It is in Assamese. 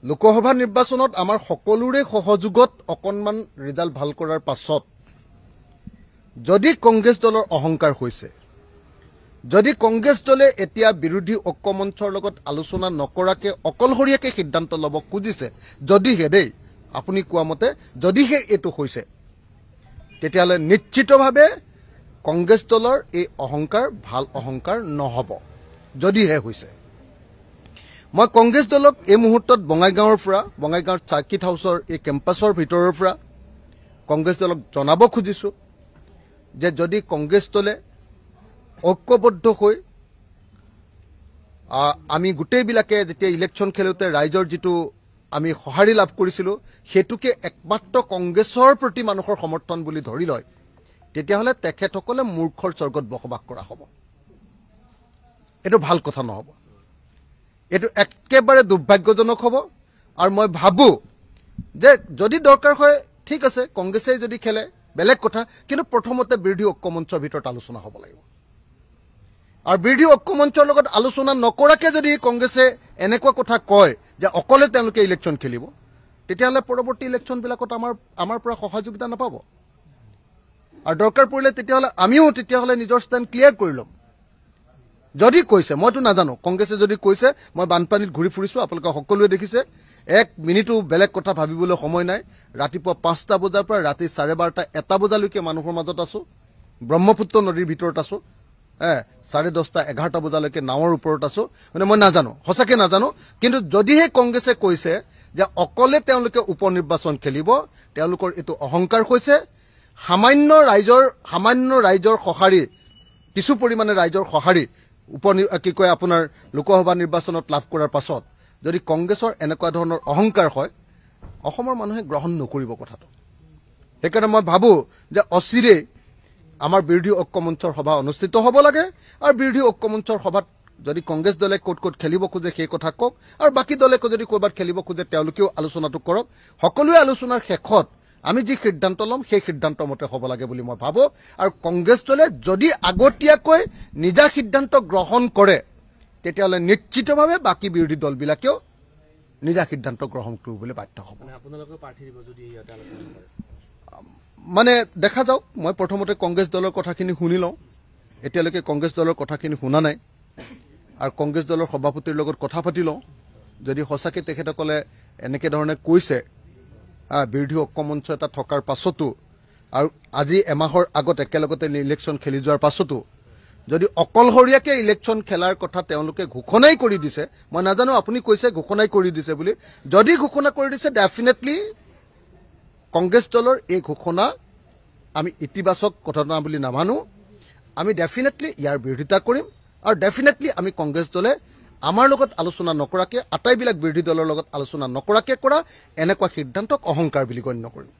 লোকসভা নিৰ্বাচনত আমাৰ সকলোৰে সহযোগত অকণমান ৰিজাল্ট ভাল কৰাৰ পাছত যদি কংগ্ৰেছ দলৰ অহংকাৰ হৈছে, যদি কংগ্ৰেছ দলে এতিয়া বিৰোধী ঐক্যমঞ্চৰ লগত আলোচনা নকৰাকে অকলশৰীয়াকে সিদ্ধান্ত ল'ব খুজিছে, যদিহে দেই আপুনি কোৱা মতে যদিহে এইটো হৈছে, তেতিয়াহ'লে নিশ্চিতভাৱে কংগ্ৰেছ দলৰ এই অহংকাৰ ভাল অহংকাৰ নহ'ব। যদিহে হৈছে, মই কংগ্ৰেছ দলক এই মুহূৰ্তত বঙাইগাঁৱৰ পৰা, বঙাইগাঁৱৰ চাৰ্কিট হাউচৰ এই কেম্পাছৰ ভিতৰৰ পৰা কংগ্ৰেছ দলক জনাব খুজিছোঁ যে যদি কংগ্ৰেছ দলে ঐক্যবদ্ধ হৈ আমি গোটেইবিলাকে যেতিয়া ইলেকশ্যন খেলোঁতে ৰাইজৰ যিটো আমি সঁহাৰি লাভ কৰিছিলোঁ, সেইটোকে একমাত্ৰ কংগ্ৰেছৰ প্ৰতি মানুহৰ সমৰ্থন বুলি ধৰি লয়, তেতিয়াহ'লে তেখেতসকলে মূৰ্খৰ স্বৰ্গত বসবাস কৰা হ'ব। এইটো ভাল কথা নহ'ব, এইটো একেবাৰে দুৰ্ভাগ্যজনক হ'ব। আৰু মই ভাবোঁ যে যদি দৰকাৰ হয় ঠিক আছে, কংগ্ৰেছে যদি খেলে বেলেগ কথা, কিন্তু প্ৰথমতে বিৰোধী ঐক্যমঞ্চৰ ভিতৰত আলোচনা হ'ব লাগিব। আৰু বিৰোধী ঐক্যমঞ্চৰ লগত আলোচনা নকৰাকৈ যদি কংগ্ৰেছে এনেকুৱা কথা কয় যে অকলে তেওঁলোকে ইলেকশ্যন খেলিব, তেতিয়াহ'লে পৰৱৰ্তী ইলেকশ্যনবিলাকত আমাৰ পৰা সহযোগিতা নাপাব। আৰু দৰকাৰ পৰিলে তেতিয়াহ'লে নিজৰ ষ্টেণ্ড ক্লিয়াৰ কৰি ল'ম। যদি কৈছে, মইতো নাজানো, কংগ্ৰেছে যদি কৈছে, মই বানপানীত ঘূৰি ফুৰিছোঁ, আপোনালোকে সকলোৱে দেখিছে, এক মিনিটো বেলেগ কথা ভাবিবলৈ সময় নাই। ৰাতিপুৱা 5টা বজাৰ পৰা ৰাতি 12:30, 1টা বজালৈকে মানুহৰ মাজত আছোঁ, ব্ৰহ্মপুত্ৰ নদীৰ ভিতৰত আছোঁ, 10:30, 11টা বজালৈকে নাৱৰ ওপৰত আছোঁ। মানে মই নাজানো, সঁচাকৈ নাজানো। কিন্তু যদিহে কংগ্ৰেছে কৈছে যে অকলে তেওঁলোকে উপ নিৰ্বাচন খেলিব, তেওঁলোকৰ এইটো অহংকাৰ হৈছে। সামান্য ৰাইজৰ সঁহাৰি, কিছু পৰিমাণে ৰাইজৰ সঁহাৰি আপোনাৰ লোকসভা নিৰ্বাচনত লাভ কৰাৰ পাছত যদি কংগ্ৰেছৰ এনেকুৱা ধৰণৰ অহংকাৰ হয়, অসমৰ মানুহে গ্ৰহণ নকৰিব কথাটো। সেইকাৰণে মই ভাবোঁ যে অচিৰেই আমাৰ বিৰোধী ঐক্যমঞ্চৰ সভা অনুষ্ঠিত হ'ব লাগে। আৰু বিৰোধী ঐক্যমঞ্চৰ সভাত যদি কংগ্ৰেছ দলে ক'ত খেলিব খোজে সেই কথা কওক, আৰু বাকী দলে যদি ক'ৰবাত খেলিব খোজে তেওঁলোকেও আলোচনাটো কৰক। সকলোৱে আলোচনাৰ শেষত আমি যি সিদ্ধান্ত ল'ম সেই সিদ্ধান্ত মতে হ'ব লাগে বুলি মই ভাবোঁ। আৰু কংগ্ৰেছ দলে যদি আগতীয়াকৈ নিজা সিদ্ধান্ত গ্ৰহণ কৰে, তেতিয়াহ'লে নিশ্চিতভাৱে বাকী বিৰোধী দলবিলাকেও নিজা সিদ্ধান্ত গ্ৰহণ কৰিবলৈ বাধ্য হ'ব। মানে দেখা যাওক, মই প্ৰথমতে কংগ্ৰেছ দলৰ কথাখিনি শুনি লওঁ। এতিয়ালৈকে কংগ্ৰেছ দলৰ কথাখিনি শুনা নাই, আৰু কংগ্ৰেছ দলৰ সভাপতিৰ লগত কথা পাতি লওঁ। যদি সঁচাকৈ তেখেতসকলে এনেকৈ ধৰণে কৈছে, বিৰোধী ঐক্যমঞ্চ এটা থকাৰ পাছতো, আৰু আজি এমাহৰ আগত একেলগতে ইলেকশ্যন খেলি যোৱাৰ পাছতো যদি অকলশৰীয়াকৈ ইলেকশ্যন খেলাৰ কথা তেওঁলোকে ঘোষণাই কৰি দিছে, মই নাজানো আপুনি কৈছে ঘোষণাই কৰি দিছে বুলি, যদি ঘোষণা কৰি দিছে ডেফিনেটলি কংগ্ৰেছ দলৰ এই ঘোষণা আমি ইতিবাচক ঘটনা বুলি নামানো। আমি ডেফিনেটলি ইয়াৰ বিৰোধিতা কৰিম, আৰু ডেফিনেটলি আমি কংগ্ৰেছ দলে আমাৰ লগত আলোচনা নকৰাকৈ, আটাইবিলাক বিৰোধী দলৰ লগত আলোচনা নকৰাকৈ কৰা এনেকুৱা সিদ্ধান্তক অহংকাৰ বুলি গণ্য কৰিম।